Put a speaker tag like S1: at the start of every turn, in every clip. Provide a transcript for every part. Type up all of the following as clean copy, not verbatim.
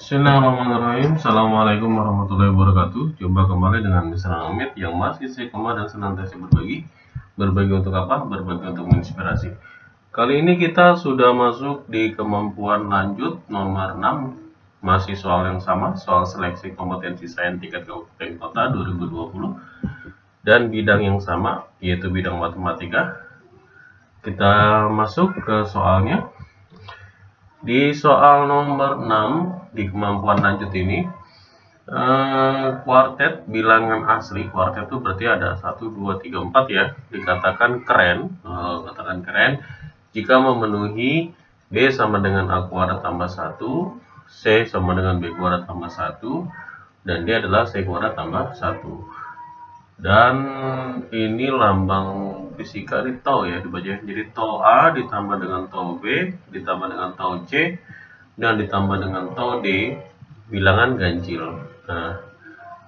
S1: Bismillahirrahmanirrahim. Assalamualaikum warahmatullahi wabarakatuh. Jumpa kembali dengan Mr. Amit yang masih istiqomah dan senantiasa berbagi. Berbagi untuk apa? Berbagi untuk menginspirasi. Kali ini kita sudah masuk di kemampuan lanjut nomor 6. Masih soal yang sama, soal seleksi kompetensi sains tingkat kabupaten kota 2020. Dan bidang yang sama, yaitu bidang matematika. Kita masuk ke soalnya. Di soal nomor 6 di kemampuan lanjut ini, kuartet bilangan asli. Kuartet itu berarti ada 1, 2, 3, 4 ya. Dikatakan keren, jika memenuhi B sama dengan A kuadrat tambah 1, C sama dengan B kuadrat tambah 1, dan D adalah C kuadrat tambah 1. Dan ini lambang fisika di tau ya, dibaca jadi tau A ditambah dengan tau B ditambah dengan tau C dan ditambah dengan tau D, bilangan ganjil. Nah,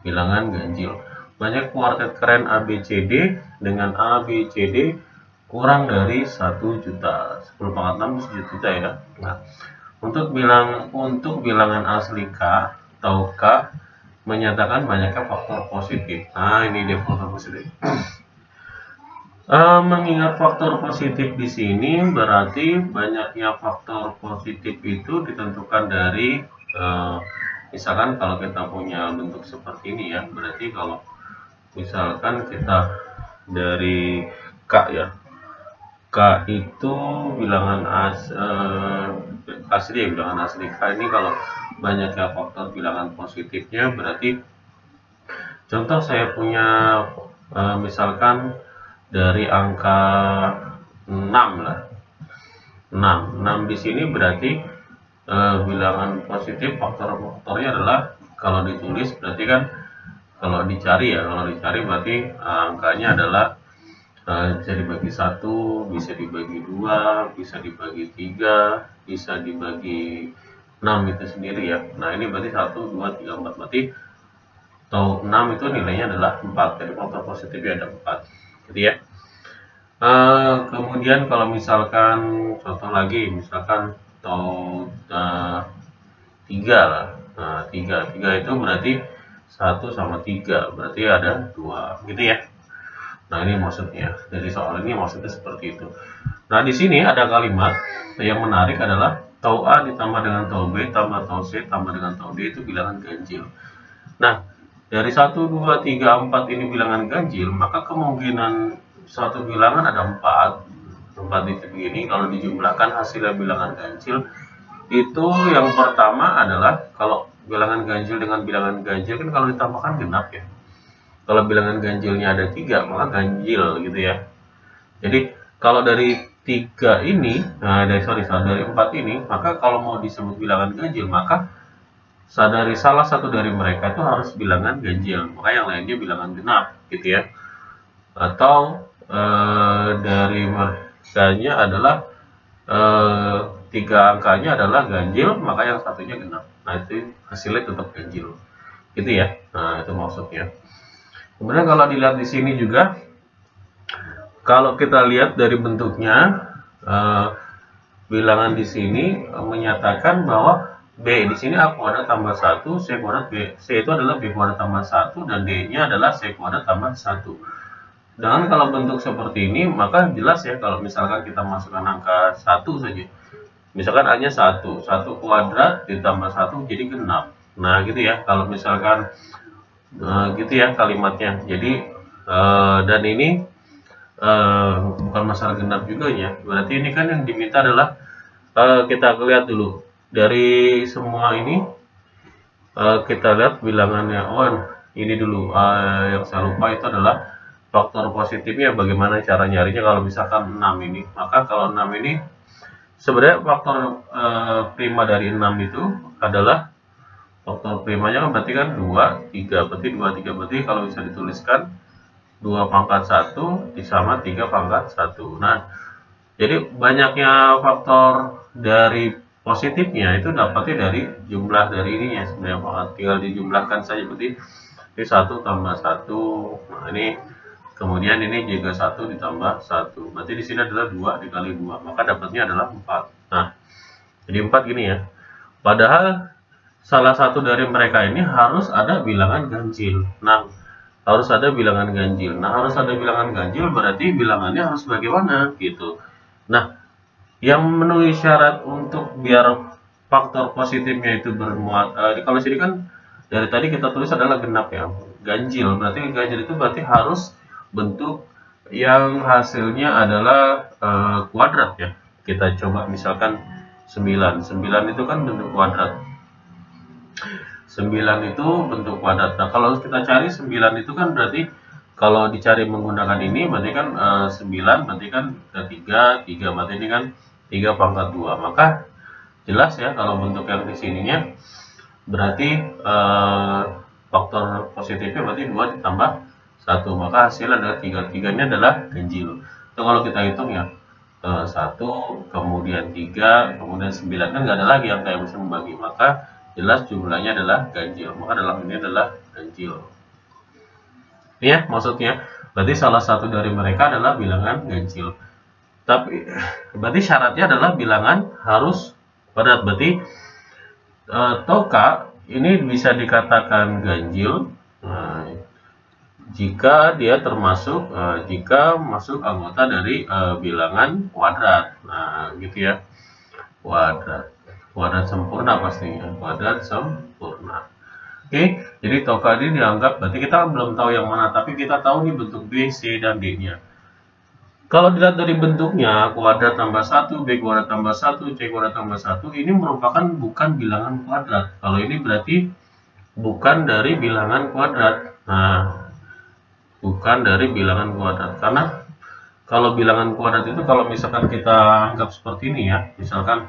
S1: bilangan ganjil. Banyak kuartet keren ABCD dengan ABCD kurang dari 1 juta. 10 pangkat 6 1 juta ya. Nah, untuk bilangan asli K atau K menyatakan banyaknya faktor positif. Nah, ini dia faktor positif. Mengingat faktor positif di sini berarti banyaknya faktor positif itu ditentukan dari misalkan kalau kita punya bentuk seperti ini ya, berarti kalau misalkan kita dari K ya, K itu bilangan asli, bilangan asli K ini kalau banyaknya faktor bilangan positifnya berarti contoh saya punya misalkan dari angka 6 lah, 6 di sini berarti bilangan positif faktornya adalah kalau ditulis berarti kan kalau dicari berarti angkanya adalah bisa dibagi 1, bisa dibagi 2, bisa dibagi 3, bisa dibagi 6 itu sendiri ya. Nah, ini berarti 1, 2, 3, 4 berarti atau 6 itu nilainya adalah 4. Jadi faktor positifnya ada 4 gitu ya. Kemudian kalau misalkan contoh lagi misalkan atau 3 lah. Nah, 3 itu berarti 1 sama 3 berarti ada 2 gitu ya. Nah, ini maksudnya dari soal ini maksudnya seperti itu. Nah, di sini ada kalimat yang menarik adalah tau A ditambah dengan tau B tambah tau C tambah dengan tau D itu bilangan ganjil. Nah, dari 1, 2, 3, 4 ini bilangan ganjil, maka kemungkinan suatu bilangan ada 4 titik ini kalau dijumlahkan hasilnya bilangan ganjil. Itu yang pertama adalah kalau bilangan ganjil dengan bilangan ganjil kan kalau ditambahkan genap ya. Kalau bilangan ganjilnya ada 3 maka ganjil gitu ya. Jadi kalau dari 3 ini, dari 4 ini, maka kalau mau disebut bilangan ganjil, maka dari salah satu dari mereka itu harus bilangan ganjil, maka yang lainnya bilangan genap, gitu ya. Atau dari mereka adalah 3 angkanya adalah ganjil, maka yang satunya genap. Nah, itu hasilnya tetap ganjil, gitu ya. Nah, itu maksudnya. Kemudian kalau dilihat di sini juga. Kalau kita lihat dari bentuknya, bilangan di sini menyatakan bahwa B di sini A kuadrat tambah 1, C kuadrat B. C itu adalah B kuadrat tambah 1 dan D-nya adalah C kuadrat tambah 1. Dengan kalau bentuk seperti ini, maka jelas ya kalau misalkan kita masukkan angka 1 saja. Misalkan A-nya 1 kuadrat ditambah 1 jadi genap. Nah, gitu ya. Kalau misalkan gitu ya kalimatnya. Jadi dan ini bukan masalah genap juga ya. Berarti ini kan yang diminta adalah kita lihat dulu dari semua ini kita lihat bilangannya. Ini dulu yang saya lupa itu adalah faktor positifnya bagaimana cara nyarinya. Kalau misalkan 6 ini, maka kalau 6 ini sebenarnya faktor prima dari 6 itu adalah faktor primanya kan berarti kan 2, 3 berarti 2, 3 berarti kalau bisa dituliskan 2 pangkat 1 sama 3 pangkat 1. Nah, jadi banyaknya faktor dari positifnya itu dapatnya dari jumlah dari ininya sebenarnya, tinggal dijumlahkan saja berarti ini 1 tambah 1. Nah, ini kemudian ini juga 1 ditambah 1. Berarti di sini adalah 2 dikali 2, maka dapatnya adalah 4. Nah, jadi 4 gini ya. Padahal salah satu dari mereka ini harus ada bilangan ganjil. Nah, harus ada bilangan ganjil. Nah, harus ada bilangan ganjil berarti bilangannya harus bagaimana gitu. Nah, yang memenuhi syarat untuk biar faktor positifnya itu bermuat, kalau sini kan dari tadi kita tulis adalah genap ya, ganjil. Berarti ganjil itu berarti harus bentuk yang hasilnya adalah kuadrat ya. Kita coba misalkan 9. 9 itu kan bentuk kuadrat. 9 itu bentuk kuadrat. Nah, kalau kita cari 9 itu kan berarti kalau dicari menggunakan ini berarti kan 9 berarti kan 3 berarti ini kan 3 pangkat 2. Maka jelas ya kalau bentuk yang di sininya berarti faktor positifnya berarti 2 ditambah 1, maka hasil adalah 3. 3-nya adalah ganjil. Itu kalau kita hitung ya 1, kemudian 3, kemudian 9, kan nggak ada lagi yang kayak bisa membagi, maka jelas jumlahnya adalah ganjil, maka dalam ini adalah ganjil. Ini ya maksudnya, berarti salah satu dari mereka adalah bilangan ganjil. Tapi berarti syaratnya adalah bilangan harus kuadrat. Berarti toka ini bisa dikatakan ganjil jika dia termasuk jika masuk anggota dari bilangan kuadrat. Nah, gitu ya. Kuadrat sempurna pastinya, kuadrat sempurna. Oke, jadi toka ini dianggap, berarti kita belum tahu yang mana, tapi kita tahu nih bentuk B, C, dan D-nya. Kalau dilihat dari bentuknya, kuadrat tambah 1, B kuadrat tambah 1, C kuadrat tambah 1, ini merupakan bukan bilangan kuadrat. Kalau ini berarti bukan dari bilangan kuadrat. Nah, bukan dari bilangan kuadrat. Karena kalau bilangan kuadrat itu kalau misalkan kita anggap seperti ini ya, misalkan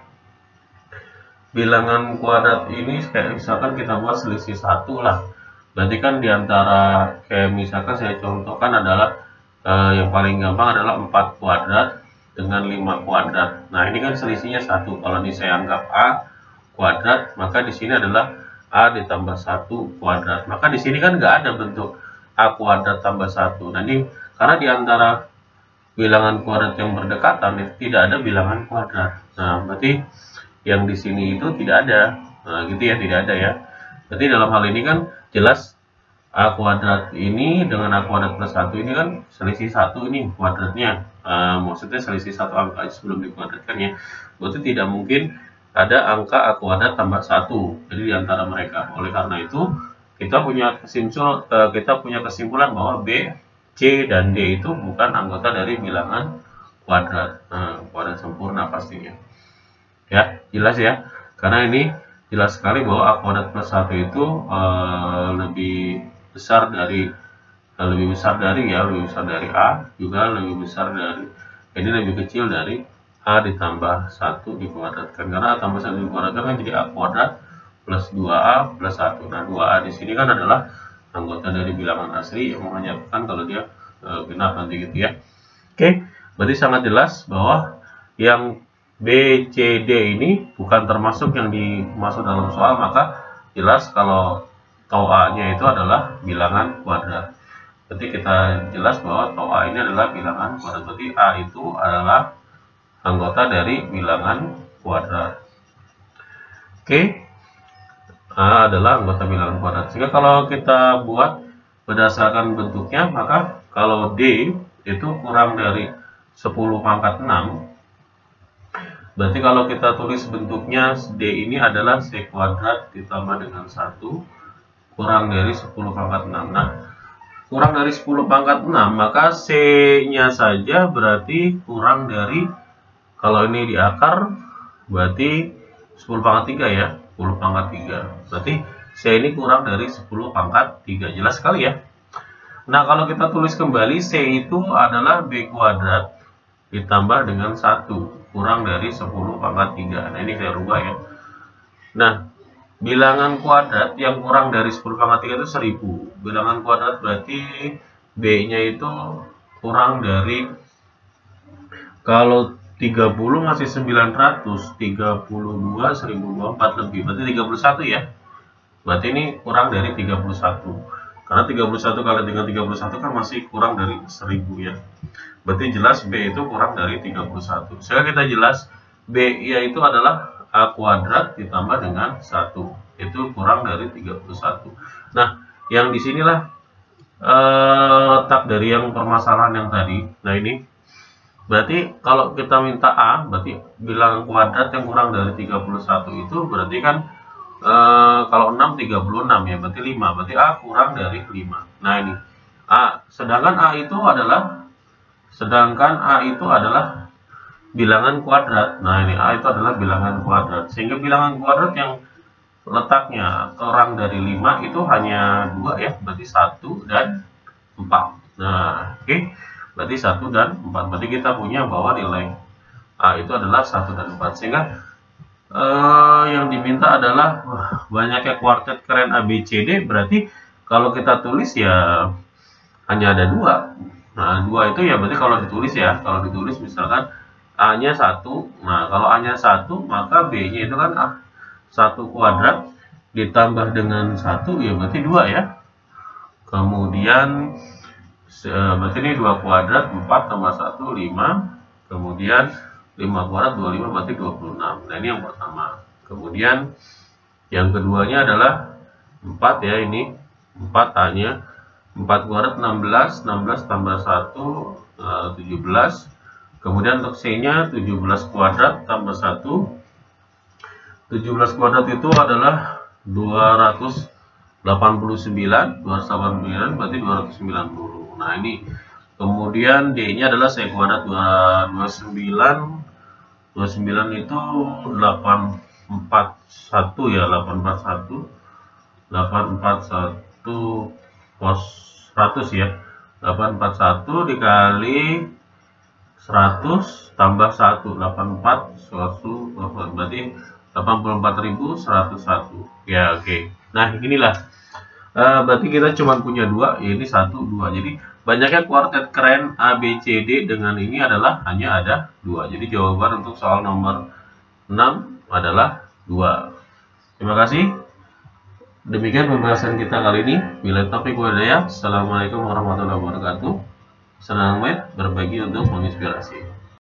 S1: bilangan kuadrat ini kayak misalkan kita buat selisih 1 lah. Berarti kan diantara kayak misalkan saya contohkan adalah yang paling gampang adalah 4 kuadrat dengan 5 kuadrat. Nah, ini kan selisihnya 1. Kalau ini saya anggap A kuadrat, maka di sini adalah A ditambah 1 kuadrat. Maka di sini kan nggak ada bentuk A kuadrat tambah 1. Nah, ini karena diantara bilangan kuadrat yang berdekatan itu tidak ada bilangan kuadrat. Nah, berarti yang di sini itu tidak ada. Nah, gitu ya, tidak ada ya. Berarti dalam hal ini kan jelas A kuadrat ini dengan A kuadrat plus 1 ini kan selisih 1 ini kuadratnya. Maksudnya selisih 1 angka sebelum dikuadratkan ya. Berarti tidak mungkin ada angka A kuadrat tambah 1. Jadi di antara mereka. Oleh karena itu kita punya kesimpulan bahwa B, C, dan D itu bukan anggota dari bilangan kuadrat. Kuadrat sempurna pastinya. Ya, jelas ya. Karena ini jelas sekali bahwa A kuadrat plus 1 itu lebih besar dari A, juga lebih besar dari, ini lebih kecil dari A ditambah 1 dikuadratkan. Karena A tambah 1 dikuadratkan kan jadi A kuadrat plus 2A plus 1. Nah, 2A di sini kan adalah anggota dari bilangan asli yang menyatakan kalau dia genap nanti gitu ya. Oke, berarti sangat jelas bahwa yang B, C, D ini bukan termasuk yang dimaksud dalam soal, maka jelas kalau tau A-nya itu adalah bilangan kuadrat. Berarti kita jelas bahwa tau A ini adalah bilangan kuadrat. Berarti A itu adalah anggota dari bilangan kuadrat. Oke, A adalah anggota bilangan kuadrat. Sehingga kalau kita buat berdasarkan bentuknya, maka kalau D itu kurang dari 10 pangkat 6, berarti kalau kita tulis bentuknya D ini adalah C kuadrat ditambah dengan 1 kurang dari 10 pangkat 6. Nah, kurang dari 10 pangkat 6, maka C-nya saja berarti kurang dari, kalau ini di akar, berarti 10 pangkat 3 ya, 10 pangkat 3. Berarti C ini kurang dari 10 pangkat 3. Jelas sekali ya. Nah, kalau kita tulis kembali, C itu adalah B kuadrat ditambah dengan 1 kurang dari 10 pangkat 3. Nah, ini saya rubah ya. Nah, bilangan kuadrat yang kurang dari 10 pangkat 3 itu 1000. Bilangan kuadrat berarti B-nya itu kurang dari, kalau 30 masih 900, 32, 1024 lebih, berarti 31 ya. Berarti ini kurang dari 31. Karena 31 kali dengan 31 kan masih kurang dari 1000 ya. Berarti jelas B itu kurang dari 31. Sehingga kita jelas B yaitu adalah A kuadrat ditambah dengan 1. itu kurang dari 31. Nah, yang disinilah letak dari yang permasalahan yang tadi. Nah, ini berarti kalau kita minta A, berarti bilangan kuadrat yang kurang dari 31 itu berarti kan kalau 6 36 ya, berarti 5. Berarti A kurang dari 5. Nah, ini A, sedangkan A itu adalah bilangan kuadrat. Nah, ini A itu adalah bilangan kuadrat. Sehingga bilangan kuadrat yang letaknya kurang dari 5 itu hanya 2 ya, berarti 1 dan 4. Nah, oke. Berarti 1 dan 4. Berarti kita punya bahwa nilai A itu adalah 1 dan 4. Sehingga yang diminta adalah banyaknya kuartet keren ABCD. Berarti kalau kita tulis ya hanya ada 2. Nah, 2 itu ya berarti kalau ditulis ya. Kalau ditulis misalkan A-nya 1. Nah, kalau A-nya 1, maka B-nya itu kan 1 kuadrat ditambah dengan 1 ya berarti 2 ya. Kemudian berarti ini 2 kuadrat, 4 tambah 1, 5. Kemudian 5 kuadrat, 25 berarti 26. Nah, ini yang pertama. Kemudian yang keduanya adalah 4 ya, ini 4 A-nya. 4 kuadrat 16, 16 tambah 1, 17. Kemudian untuk C-nya 17 kuadrat tambah 1. 17 kuadrat itu adalah 289 berarti 290. Nah, ini kemudian D-nya adalah C kuadrat 29 itu 841 ya, 841 cos 100 ya, 841 dikali 100 tambah 1, 84 100 berarti 84.101 ya. Oke. Nah, inilah berarti kita cuma punya 2, ya ini 1, 2. Jadi banyaknya kuartet keren ABCD dengan ini adalah hanya ada 2. Jadi jawaban untuk soal nomor 6 adalah 2. Terima kasih. Demikian pembahasan kita kali ini. Bila taufiq wal hidayah. Assalamualaikum warahmatullahi wabarakatuh. Senang berbagi untuk menginspirasi.